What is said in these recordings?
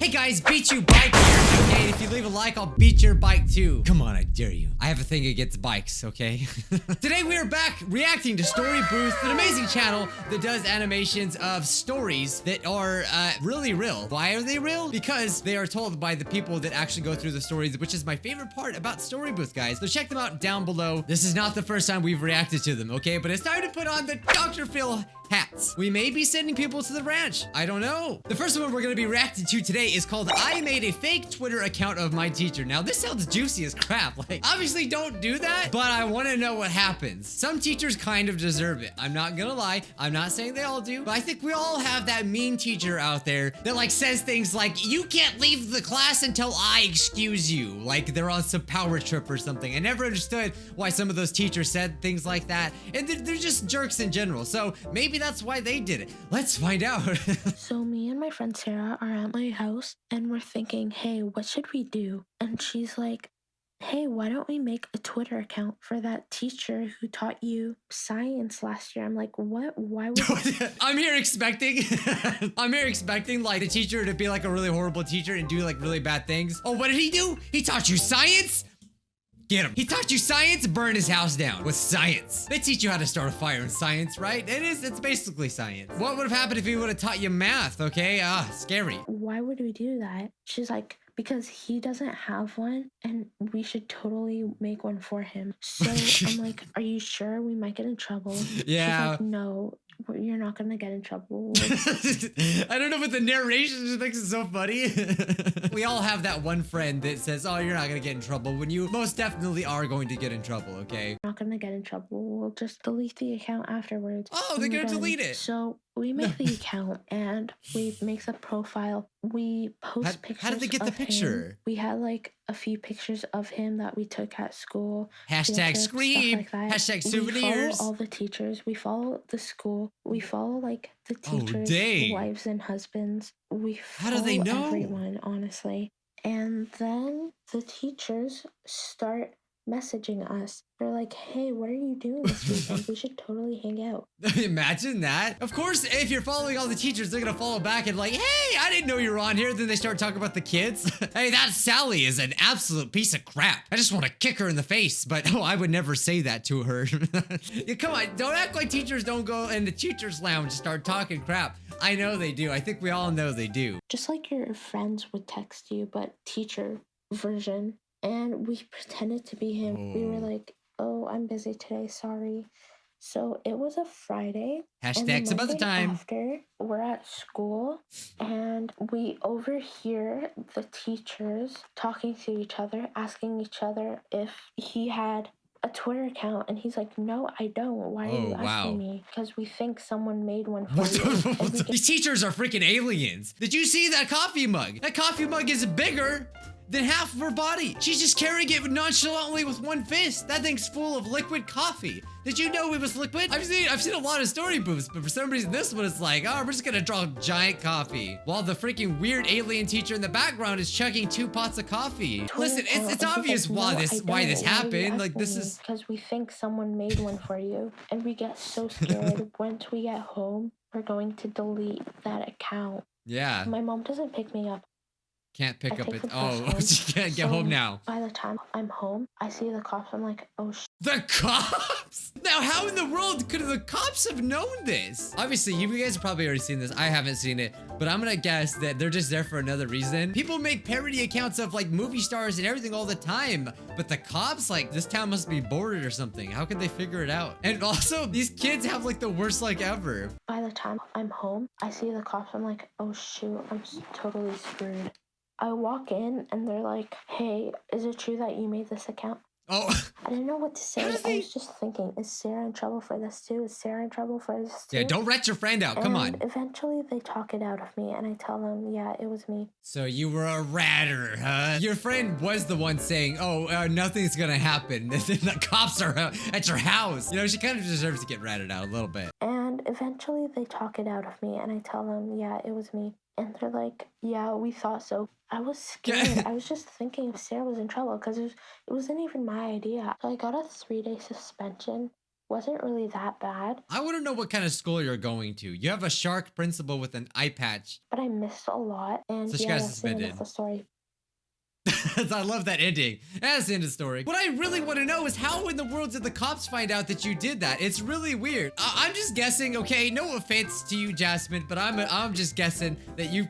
Hey guys, Bijuu Mike here, okay? If you leave a like, I'll beat your bike too. Come on, I dare you. I have a thing against bikes, okay? Today we are back reacting to Storybooth, an amazing channel that does animations of stories that are really real. Why are they real? Because they are told by the people that actually go through the stories, which is my favorite part about Storybooth, guys. So check them out down below. This is not the first time we've reacted to them, okay? But it's time to put on the Dr. Phil hats. We may be sending people to the ranch. I don't know. The first one we're gonna be reacting to today is called I Made a Fake Twitter Account of My Teacher. Now this sounds juicy as crap. Like, obviously don't do that, but I wanna know what happens. Some teachers kind of deserve it. I'm not gonna lie. I'm not saying they all do, but I think we all have that mean teacher out there that like says things like, you can't leave the class until I excuse you. Like they're on some power trip or something. I never understood why some of those teachers said things like that. And they're just jerks in general. So maybe that's why they did it. Let's find out. So me and my friend Sarah are at my house and we're thinking, hey, what should we do? And she's like, hey, why don't we make a Twitter account for that teacher who taught you science last year? I'm like, what? Why would I'm here expecting like the teacher to be like a really horrible teacher and do like really bad things. Oh, what did he do? He taught you science? Get him. He taught you science, burn his house down with science. They teach you how to start a fire in science, right? It's basically science. What would have happened if he would have taught you math, okay? Scary. Why would we do that? She's like, because he doesn't have one and we should totally make one for him. So I'm like, are you sure? We might get in trouble. Yeah. She's like, no, you're not gonna get in trouble. I don't know, but the narration just makes it so funny. We all have that one friend that says, oh, you're not gonna get in trouble, when you most definitely are going to get in trouble, okay? Not gonna get in trouble. We'll just delete the account afterwards. Oh, they're gonna delete it. So we make the account and we make the profile. We post pictures. How did they get the picture? Him. We had like a few pictures of him that we took at school. Hashtag scream. Like that. Hashtag souvenirs. We follow all the teachers. We follow the school. We follow like the teachers' wives and husbands. We follow How do they know? Everyone, honestly. And then the teachers start messaging us. They're like, hey, what are you doing this weekend? We should totally hang out. Imagine that. Of course, if you're following all the teachers, they're gonna follow back and like, hey, I didn't know you were on here. Then they start talking about the kids. Hey, that Sally is an absolute piece of crap. I just want to kick her in the face, but oh, I would never say that to her. Yeah, come on, don't act like teachers don't go in the teacher's lounge and start talking crap. I know they do. I think we all know they do. Just like your friends would text you, but teacher version. And we pretended to be him. We were like, oh, I'm busy today, sorry. So it was a Friday. Hashtag some other time. After, we're at school and we overhear the teachers talking to each other, asking each other if he had a Twitter account, and he's like, no, I don't. Why are you asking me? Because we think someone made one for you. These teachers are freaking aliens. Did you see that coffee mug? That coffee mug is bigger than half of her body. She's just carrying it nonchalantly with one fist. That thing's full of liquid coffee. Did you know it was liquid? I've seen a lot of Storybooths, but for some reason this one is like, oh, we're just gonna draw giant coffee. While the freaking weird alien teacher in the background is chugging 2 pots of coffee. Listen, it's obvious why this happened. Like this is because we think someone made one for you, and we get so scared. Once we get home, we're going to delete that account. Yeah. My mom doesn't pick me up. Can't pick up it. Oh, she can't get home now. By the time I'm home, I see the cops. I'm like, oh, the cops? Now, how in the world could the cops have known this? Obviously, you guys have probably already seen this. I haven't seen it, but I'm gonna guess that they're just there for another reason. People make parody accounts of like movie stars and everything all the time, but the cops, like, this town must be boarded or something. How could they figure it out? And also, these kids have like the worst luck ever. By the time I'm home, I see the cops. I'm like, oh shoot, I'm totally screwed. I walk in and they're like, hey, is it true that you made this account? Oh. I didn't know what to say. I was just thinking, is Sarah in trouble for this too? Is Sarah in trouble for this too? Yeah, don't rat your friend out. Come on. Eventually they talk it out of me and I tell them, yeah, it was me. So you were a ratter, huh? Your friend was the one saying, oh, nothing's gonna happen. The cops are at your house. You know, she kind of deserves to get ratted out a little bit. And eventually they talk it out of me and I tell them, yeah, it was me. And they're like, yeah, we thought so. I was scared. I was just thinking if Sarah was in trouble because it wasn't even my idea. So I got a 3-day suspension wasn't really that bad. I want to know what kind of school you're going to. You have a shark principal with an eye patch. But I missed a lot, and So she yeah, got that's the end suspended. of the story. I love that ending. That's the end of the story. What I really want to know is how in the world did the cops find out that you did that? It's really weird. I'm just guessing, okay? No offense to you, Jasmine, but I'm just guessing that you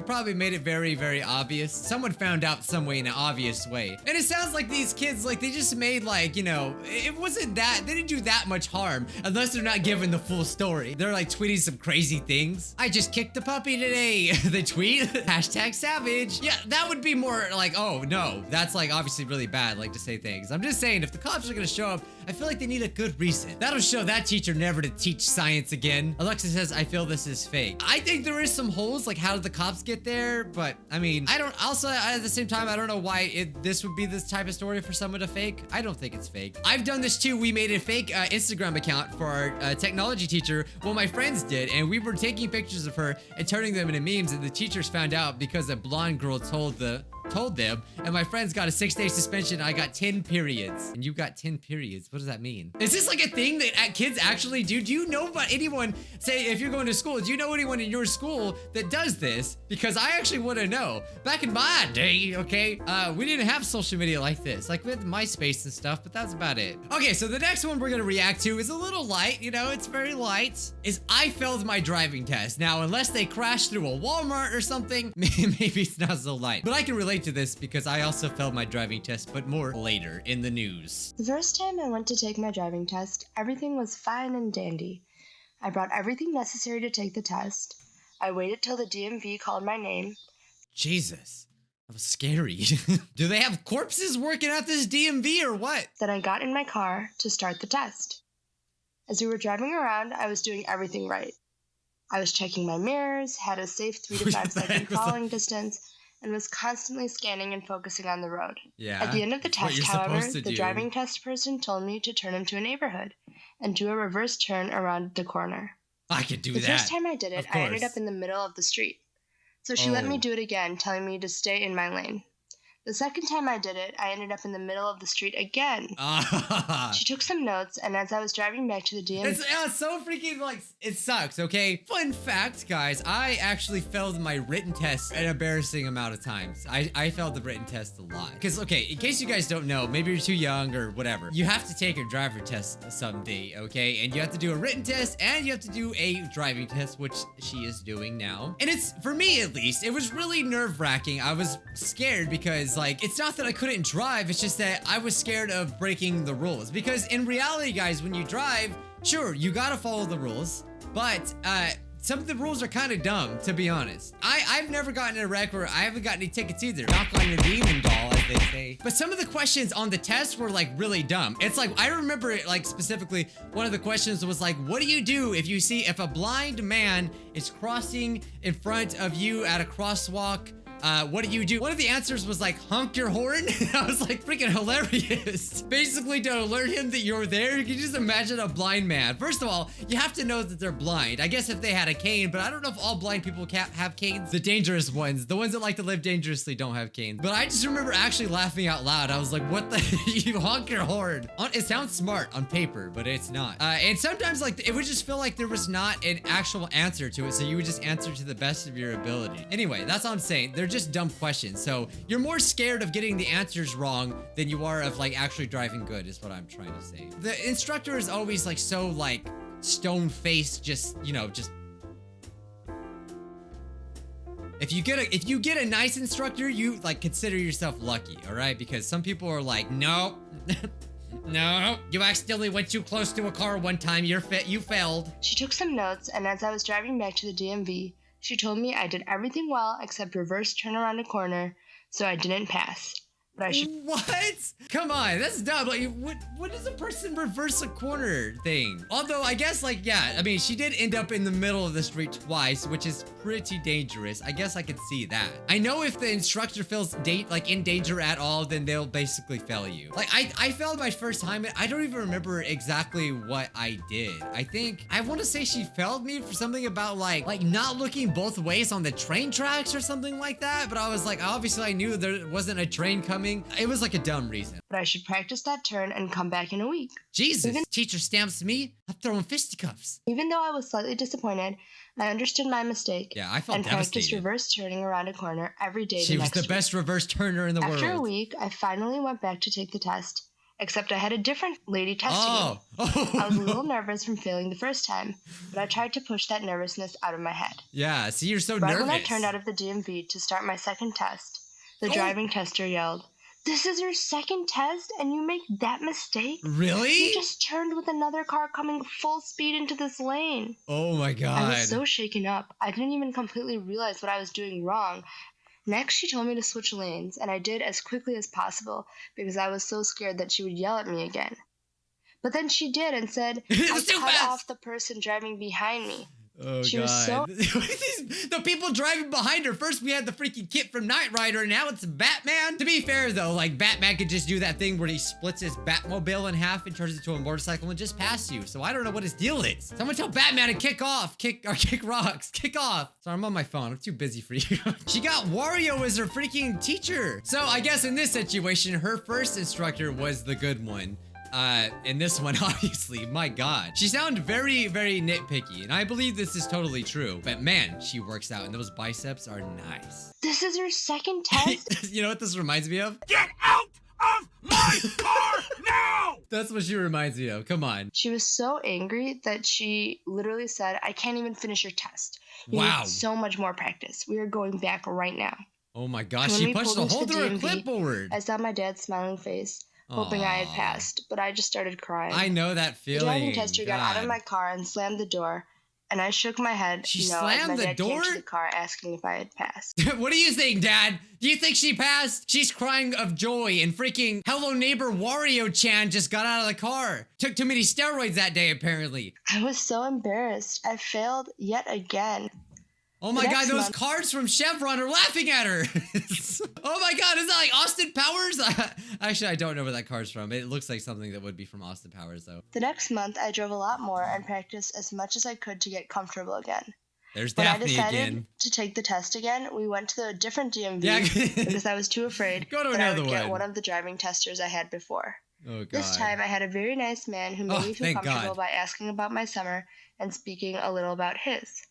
probably made it very, very obvious. Someone found out some way in an obvious way. And it sounds like these kids, like they just made like, you know, it wasn't that, they didn't do that much harm unless they're not given the full story. They're like tweeting some crazy things. I just kicked the puppy today. They tweet, hashtag savage. Yeah, that would be more like, oh no, that's like obviously really bad, like to say things. I'm just saying if the cops are gonna show up, I feel like they need a good reason. That'll show that teacher never to teach science again. Alexa says, I feel this is fake. I think there is some holes, like how did the cops get there? But I mean, I don't, also at the same time, I don't know why this would be this type of story for someone to fake. I don't think it's fake. I've done this too. We made a fake Instagram account for our technology teacher. Well, my friends did, and we were taking pictures of her and turning them into memes, and the teachers found out because a blonde girl told them, and my friends got a 6-day suspension. I got 10 periods, and you got 10 periods. What does that mean? Is this like a thing that kids actually do? Do you know about anyone, say if you're going to school, do you know anyone in your school that does this? Because I actually want to know. Back in my day, okay, we didn't have social media like this, like with MySpace and stuff, but that's about it. Okay, so the next one we're gonna react to is a little light, you know, it's very light. Is I failed my driving test. Now, unless they crashed through a Walmart or something, maybe it's not so light. But I can relate to this because I also failed my driving test, but more later in the news. The first time I went to take my driving test, everything was fine and dandy. I brought everything necessary to take the test. I waited till the DMV called my name. Jesus, that was scary. Do they have corpses working at this DMV or what? Then I got in my car to start the test. As we were driving around, I was doing everything right. I was checking my mirrors, had a safe 3 to 5 second following distance, and was constantly scanning and focusing on the road. Yeah. At the end of the test, however, the driving test person told me to turn into a neighborhood and do a reverse turn around the corner. I could do that. The first time I did it, I ended up in the middle of the street. So she let me do it again, telling me to stay in my lane. The second time I did it, I ended up in the middle of the street again. She took some notes, and as I was driving back to the DMV... It's so freaking, like, it sucks, okay? Fun fact, guys, I actually failed my written test an embarrassing amount of times. I failed the written test a lot. Because, okay, in case you guys don't know, maybe you're too young or whatever, you have to take a driver test someday, okay? And you have to do a written test, and you have to do a driving test, which she is doing now. And it's, for me at least, it was really nerve-wracking. I was scared because, like, it's not that I couldn't drive, it's just that I was scared of breaking the rules. Because in reality, guys, when you drive, sure, you gotta follow the rules, but some of the rules are kind of dumb, to be honest. I've never gotten in a wreck where I haven't gotten any tickets either. Knock on your demon doll, as they say. But some of the questions on the test were like really dumb. It's like, I remember it like specifically, one of the questions was like, what do you do if a blind man is crossing in front of you at a crosswalk? What do you do? One of the answers was like, honk your horn. I was like, freaking hilarious. Basically to alert him that you're there. You can just imagine a blind man. First of all, you have to know that they're blind. I guess if they had a cane, but I don't know if all blind people have canes. The dangerous ones, the ones that like to live dangerously don't have canes. But I just remember actually laughing out loud. I was like, what the, you honk your horn. It sounds smart on paper, but it's not. And sometimes like, it would just feel like there was not an actual answer to it. So you would just answer to the best of your ability. Anyway, that's all I'm saying. They're just dumb questions. So you're more scared of getting the answers wrong than you are of like actually driving good is what I'm trying to say. The instructor is always like so like stone-faced, just, you know, just if you get a nice instructor, you like consider yourself lucky, all right? Because some people are like, no, no, you accidentally went too close to a car one time. You failed. She took some notes, and as I was driving back to the DMV, she told me I did everything well except reverse turn around a corner, so I didn't pass. But I should... What? Come on, that's dumb. Like, what does a person reverse a corner thing? Although, I guess, like, yeah, I mean, she did end up in the middle of the street twice, which is pretty dangerous. I guess I could see that. I know if the instructor feels in danger at all, then they'll basically fail you. Like, I failed my first time, and I don't even remember exactly what I did. I want to say she failed me for something about, like not looking both ways on the train tracks or something like that, but I was like, obviously I knew there wasn't a train coming timing. It was like a dumb reason. But I should practice that turn and come back in a week. Jesus, teacher stamps me, I'm throwing fisticuffs. Even though I was slightly disappointed, I understood my mistake. Yeah, I felt and practiced devastated. reverse turning around a corner every day. She was the best reverse turner in the world. After a week, I finally went back to take the test. Except I had a different lady testing me. I was a little nervous from failing the first time, but I tried to push that nervousness out of my head. Yeah, see, you're so right nervous. When I turned out of the DMV to start my second test, the driving tester yelled, "This is your second test and you make that mistake? Really? You just turned with another car coming full speed into this lane." Oh my God. I was so shaken up, I didn't even completely realize what I was doing wrong. Next, she told me to switch lanes, and I did as quickly as possible because I was so scared that she would yell at me again. But then she did and said, "I cut off the person driving behind me." Oh, she God. was so... The people driving behind her. First, we had the freaking Kit from Knight Rider, and now it's Batman. To be fair, though, like, Batman could just do that thing where he splits his Batmobile in half and turns it into a motorcycle and just pass you. So I don't know what his deal is. Someone tell Batman to kick off. Kick rocks. Kick off. Sorry, I'm on my phone. I'm too busy for you. She got Wario as her freaking teacher. So I guess in this situation, her first instructor was the good one. In this one, obviously, my God. She sounded very, very nitpicky, and I believe this is totally true. But man, she works out, and those biceps are nice. "This is your second test?" You know what this reminds me of? Get out of my car now! That's what she reminds me of. Come on. She was so angry that she literally said, "I can't even finish your test. You Wow. need so much more practice. We are going back right now." Oh my gosh, When she we punched pulled a hole into the through her DMV, clipboard. I saw my dad's smiling face, hoping I had Aw. passed, but I just started crying. I know that The feeling. driving tester got out God. of my car and slammed the door, and I shook my head. She no, as slammed my the dad door? came to the car asking if I had passed. What do you think, Dad? Do you think she passed? She's crying of joy, and freaking Hello Neighbor Wario-chan just got out of the car. Took too many steroids that day, apparently. I was so embarrassed. I failed yet again. Oh my The God, next those month- cards from Chevron are laughing at her. Oh my God, is that like Austin Powers? Actually, I don't know where that card's from. It looks like something that would be from Austin Powers, though. The next month, I drove a lot more and practiced as much as I could to get comfortable again. There's When I Daphne decided again. to take the test again, we went to a different DMV Yeah. because I was too afraid Go to that I another would get one. one of the driving testers I had before. Oh God. This time, I had a very nice man who made Oh, me feel thank comfortable God. by asking about my summer and speaking a little about his.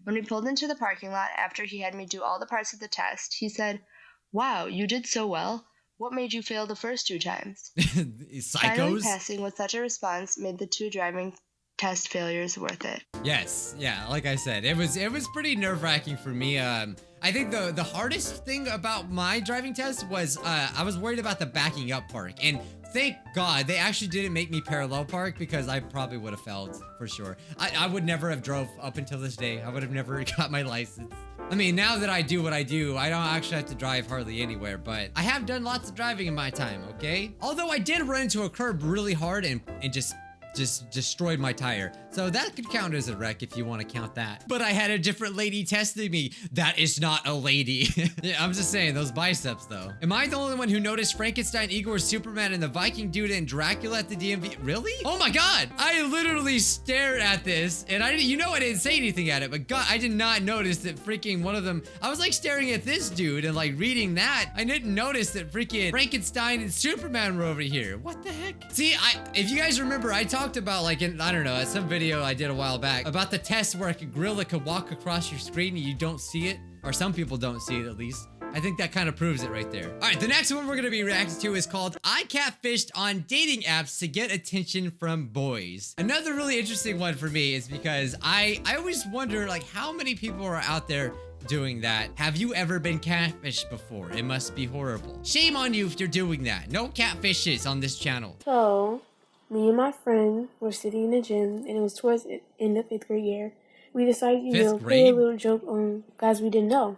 When we pulled into the parking lot after he had me do all the parts of the test, he said, "Wow, you did so well. What made you fail the first 2 times?" Finally Psychos? passing with such a response made the 2 driving test failures worth it. Yes, yeah, like I said, it was pretty nerve-wracking for me. I think the hardest thing about my driving test was I was worried about the backing up part, and thank God they actually didn't make me parallel park because I probably would have failed for sure. I would never have drove up until this day. I would have never got my license. I mean, now that I do what I do, I don't actually have to drive hardly anywhere, but I have done lots of driving in my time, okay? Although I did run into a curb really hard and just destroyed my tire. So that could count as a wreck if you want to count that. But I had a different lady testing me. That is not a lady. Yeah, I'm just saying, those biceps though. Am I the only one who noticed Frankenstein, Igor, Superman, and the Viking dude and Dracula at the DMV? Really? Oh my God. I literally stared at this and I didn't say anything at it, but God, I did not notice that freaking one of them, I was like staring at this dude and like reading that. I didn't notice that freaking Frankenstein and Superman were over here. What the heck? See, if you guys remember, I talked about like in, I don't know, some video I did a while back about the test where a gorilla could walk across your screen and you don't see it, or some people don't see it at least. I think that kind of proves it right there. All right, the next one we're gonna be reacting to is called I Catfished on Dating Apps to Get Attention from Boys. Another really interesting one for me is because I always wonder like how many people are out there doing that. Have you ever been catfished before? It must be horrible. Shame on you if you're doing that. No catfishes on this channel. So, me and my friend were sitting in the gym, and it was towards the end of 5th grade year. We decided, Fifth play a grade? little joke on guys we didn't know.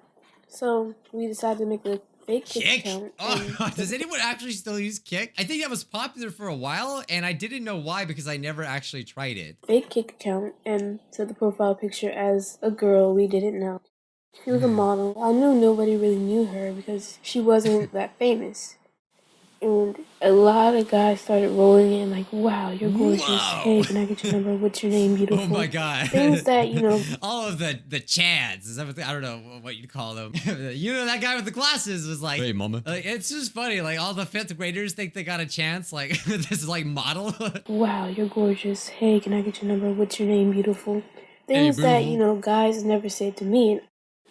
So, we decided to make a fake Kick account. Oh, does anyone actually still use Kick? I think that was popular for a while, and I didn't know why because I never actually tried it. Fake Kick account and set the profile picture as a girl we didn't know. She was a model. I knew nobody really knew her because she wasn't that famous. And a lot of guys started rolling in like, wow, you're gorgeous. Whoa. Hey, can I get your number? What's your name, beautiful? Oh my god. Things that, you know. All of the chads. Is that what I don't know what you'd call them. You know, that guy with the glasses was like, hey, mama. Like, it's just funny. Like, all the 5th graders think they got a chance. Like, this is like model. Wow, you're gorgeous. Hey, can I get your number? What's your name, beautiful? Things that, you know, guys never said to me. And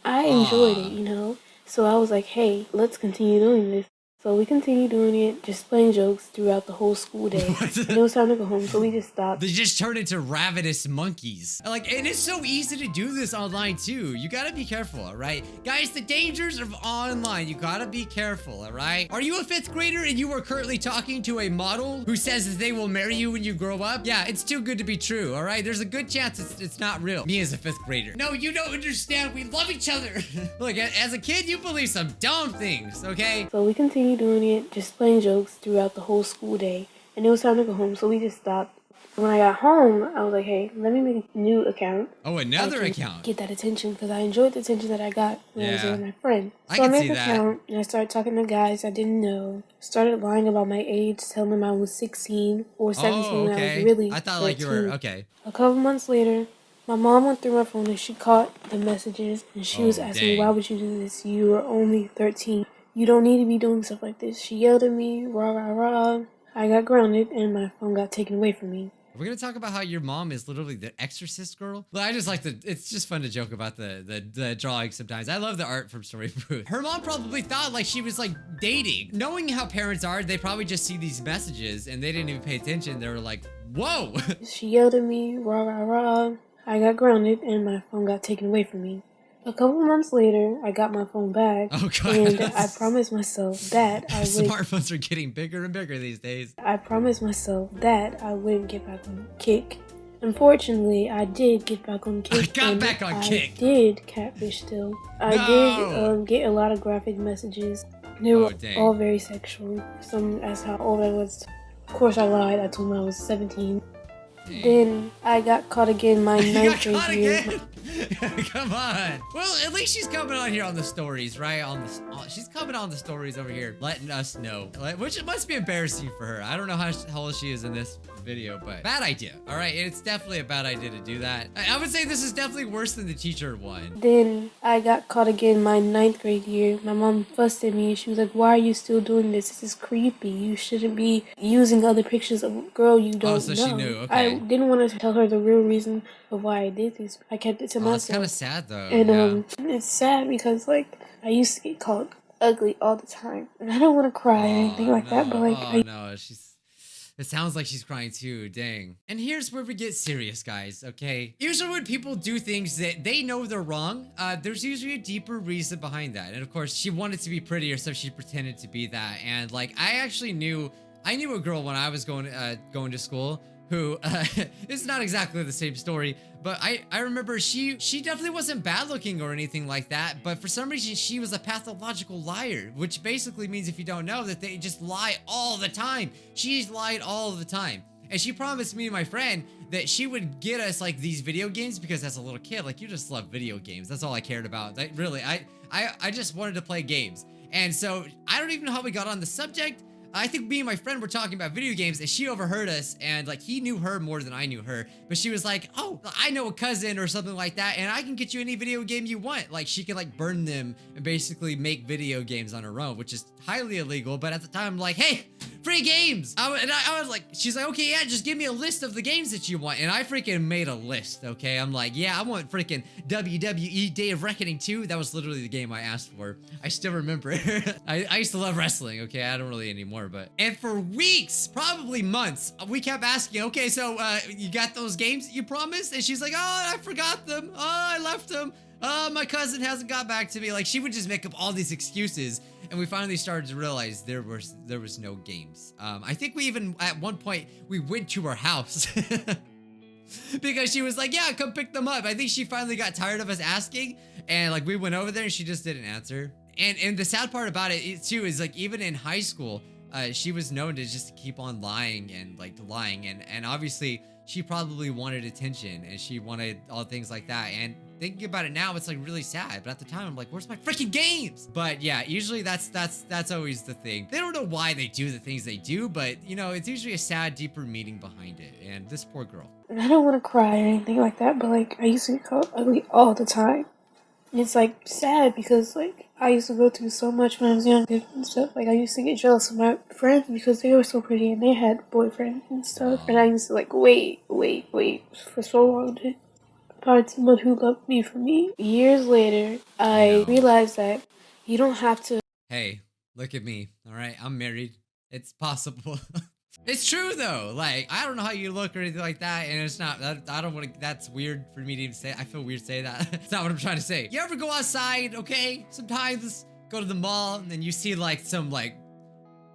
I enjoyed it, you know. So I was like, hey, let's continue doing this. So we continued doing it, just playing jokes throughout the whole school day. And it was time to go home, so we just stopped. They just turned into ravenous monkeys. Like, and it's so easy to do this online too. You gotta be careful, all right? Guys, the dangers of online, you gotta be careful, all right? Are you a 5th grader and you are currently talking to a model who says that they will marry you when you grow up? Yeah, it's too good to be true, all right? There's a good chance it's not real. Me as a 5th grader. No, you don't understand. We love each other. Look, as a kid, you believe some dumb things, okay? So we continued doing it, just playing jokes throughout the whole school day. And it was time to go home, so we just stopped. When I got home, I was like, hey, let me make a new account. Oh, another account. Get that attention, because I enjoyed the attention that I got when I was there with my friend. So I can made see an that. account, and I started talking to guys I didn't know. Started lying about my age, telling them I was 16 or 17 when I was really I thought like you were, 13. okay. A couple months later, my mom went through my phone and she caught the messages, and she was asking me, dang. why would you do this? You are only 13. You don't need to be doing stuff like this. She yelled at me, rah, rah, rah. I got grounded, and my phone got taken away from me. We're gonna talk about how your mom is literally the exorcist girl. Well, I just like it's just fun to joke about the drawing sometimes. I love the art from Storybooth. Her mom probably thought like she was like dating. Knowing how parents are, they probably just see these messages and they didn't even pay attention. They were like, whoa. She yelled at me, rah, rah, rah. I got grounded, and my phone got taken away from me. A couple months later, I got my phone back, Oh god. and I promised myself that I would. Smartphones are getting bigger and bigger these days. I promised myself that I wouldn't get back on Kick. Unfortunately, I did get back on Kick. I got back on Kick. I did catfish still. I did get a lot of graphic messages. They were all very sexual. Some asked how old I was. Of course, I lied. I told them I was 17. Then I got caught again my 9th grade year. Come on. Well, at least she's coming on here on the stories, right? She's coming on the stories over here, letting us know, which it must be embarrassing for her. I don't know how old she is in this video, but bad idea. All right, it's definitely a bad idea to do that. I would say this is definitely worse than the teacher one. Then I got caught again my 9th grade year. My mom fussed at me. She was like, why are you still doing this? This is creepy. You shouldn't be using other pictures of a girl you don't know. Oh, so she knew. Okay. I didn't want to tell her the real reason of why I did this. I kept it to myself. It's kind of sad though. And it's sad because like I used to get called ugly all the time, and I don't want to cry or anything like that. But like, it sounds like she's crying too, dang. And here's where we get serious, guys, okay? Usually when people do things that they know they're wrong, there's usually a deeper reason behind that. And of course, she wanted to be prettier, so she pretended to be that. And like, I knew a girl when I was going to school who, it's not exactly the same story, but I remember she definitely wasn't bad looking or anything like that, but for some reason she was a pathological liar, which basically means, if you don't know, that they just lie all the time. She's lied all the time. And she promised me and my friend that she would get us like these video games, because as a little kid, like, you just love video games. That's all I cared about. Like, really, I just wanted to play games. And so I don't even know how we got on the subject. I think me and my friend were talking about video games, and she overheard us, and like, he knew her more than I knew her, but she was like, oh, I know a cousin or something like that, and I can get you any video game you want. Like, she can like burn them and basically make video games on her own, which is highly illegal. But at the time, I'm like, hey, free games. I was like, she's like, okay, yeah, just give me a list of the games that you want. And I freaking made a list, okay? I'm like, yeah, I want freaking WWE Day of Reckoning 2. That was literally the game I asked for. I still remember. I used to love wrestling, okay? I don't really anymore, but. And for weeks, probably months, we kept asking, okay, so you got those games that you promised? And she's like, oh, I forgot them. Oh, I left them. Oh, my cousin hasn't got back to me. Like, she would just make up all these excuses, and we finally started to realize there was no games. I think we even, at one point, we went to her house because she was like, yeah, come pick them up. I think she finally got tired of us asking, and like, we went over there and she just didn't answer. And the sad part about it too is, like, even in high school, she was known to just keep on lying and like lying, and obviously she probably wanted attention and she wanted all things like that. And thinking about it now, it's like really sad. But at the time, I'm like, where's my freaking games? But yeah, usually that's always the thing. They don't know why they do the things they do, but you know, it's usually a sad, deeper meaning behind it. And this poor girl. I don't want to cry or anything like that, but like I used to get called ugly all the time. And it's like sad because like I used to go through so much when I was younger and stuff. Like I used to get jealous of my friends because they were so pretty and they had boyfriends and stuff. And I used to like wait for so long to find someone who loved me for me. Years later, I realized that you don't have to. Hey, look at me. All right, I'm married. It's possible. It's true though. Like, I don't know how you look or anything like that, and it's not. I don't want to. That's weird for me to even say. I feel weird saying that. It's not what I'm trying to say. You ever go outside? Okay, sometimes go to the mall and then you see like some like,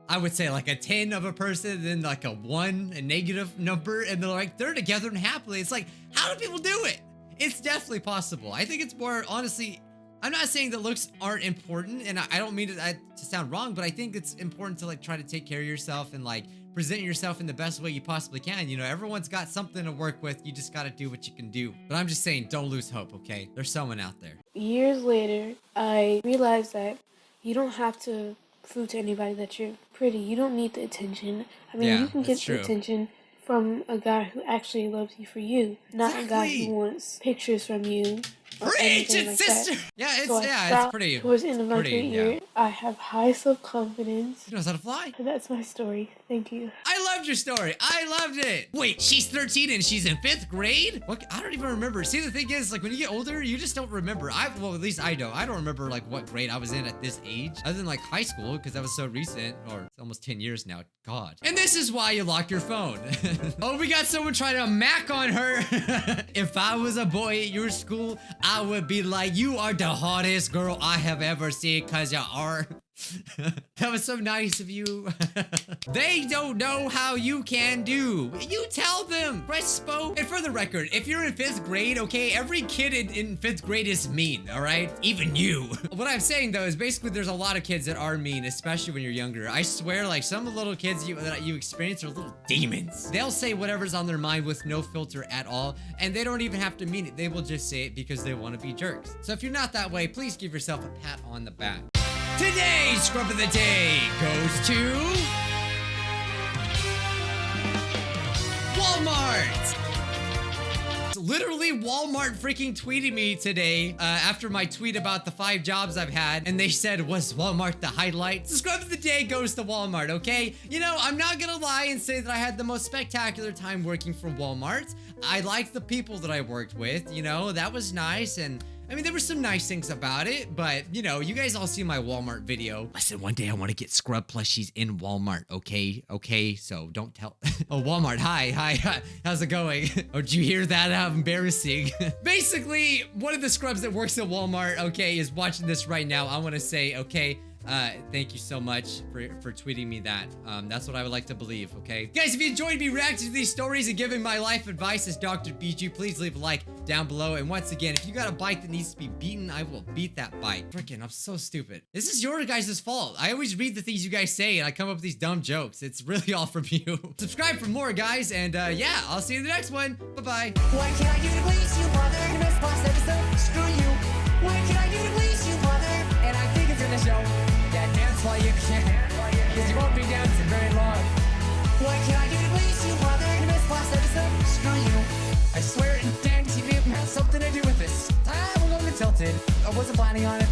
I would say like a 10 of a person, and then like a 1, a negative number, and they're like they're together and happily. It's like, how do people do it? It's definitely possible. I think it's more honestly. I'm not saying that looks aren't important, and I don't mean to sound wrong, but I think it's important to like try to take care of yourself and like present yourself in the best way you possibly can. You know, everyone's got something to work with. You just got to do what you can do. But I'm just saying, don't lose hope, okay? There's someone out there. Years later, I realized that you don't have to prove to anybody that you're pretty. You don't need the attention. I mean, you can get the attention from a guy who actually loves you for you, not a guy who wants pictures from you. Preach it, sister! That. Yeah, it's pretty. Towards the end of my career, I have high self-confidence. She knows how to fly. And that's my story. Thank you. I loved your story. I loved it. Wait, she's 13 and she's in 5th grade? What? I don't even remember. See, the thing is, like, when you get older, you just don't remember. Well, at least I don't. I don't remember, like, what grade I was in at this age, other than, like, high school, because that was so recent, or it's almost 10 years now. God. And this is why you lock your phone. Oh, we got someone trying to mac on her. If I was a boy at your school, I would be like, you are the hottest girl I have ever seen, cause you are. That was so nice of you. They don't know how you can do. You tell them. Respo. And for the record, if you're in 5th grade, okay, every kid in 5th grade is mean, all right? Even you. What I'm saying though is basically there's a lot of kids that are mean, especially when you're younger. I swear, like some little kids that you experience are little demons. They'll say whatever's on their mind with no filter at all, and they don't even have to mean it. They will just say it because they want to be jerks. So if you're not that way, please give yourself a pat on the back. Today's scrub of the day goes to Walmart. Literally, Walmart freaking tweeted me today after my tweet about the 5 jobs I've had, and they said, was Walmart the highlight? The scrub of the day goes to Walmart, okay? You know, I'm not gonna lie and say that I had the most spectacular time working for Walmart. I liked the people that I worked with, you know, that was nice, and I mean, there were some nice things about it, but, you know, you guys all see my Walmart video. Listen, one day I want to get scrub plushies in Walmart, okay? Okay, so don't tell. Oh, Walmart, hi, how's it going? Oh, did you hear that? How embarrassing. Basically, one of the scrubs that works at Walmart, okay, is watching this right now. I want to say, okay, thank you so much for tweeting me that. That's what I would like to believe, okay? Guys, if you enjoyed me reacting to these stories and giving my life advice as Dr. Bijuu, please leave a like down below. And once again, if you got a bike that needs to be beaten, I will beat that bike. Freaking, I'm so stupid. This is your guys' fault. I always read the things you guys say and I come up with these dumb jokes. It's really all from you. Subscribe for more, guys. And yeah, I'll see you in the next one. Bye-bye. What can I do to please you, mother? In this last episode, screw you. What can I do to please you, mother? And I think it's in the show. Yeah, dance while you can, cause you won't be dancing very long. What can I do to please you, mother? In this last episode, screw you. I swear, dang TV has something to do with this. I was a little tilted. I wasn't planning on it.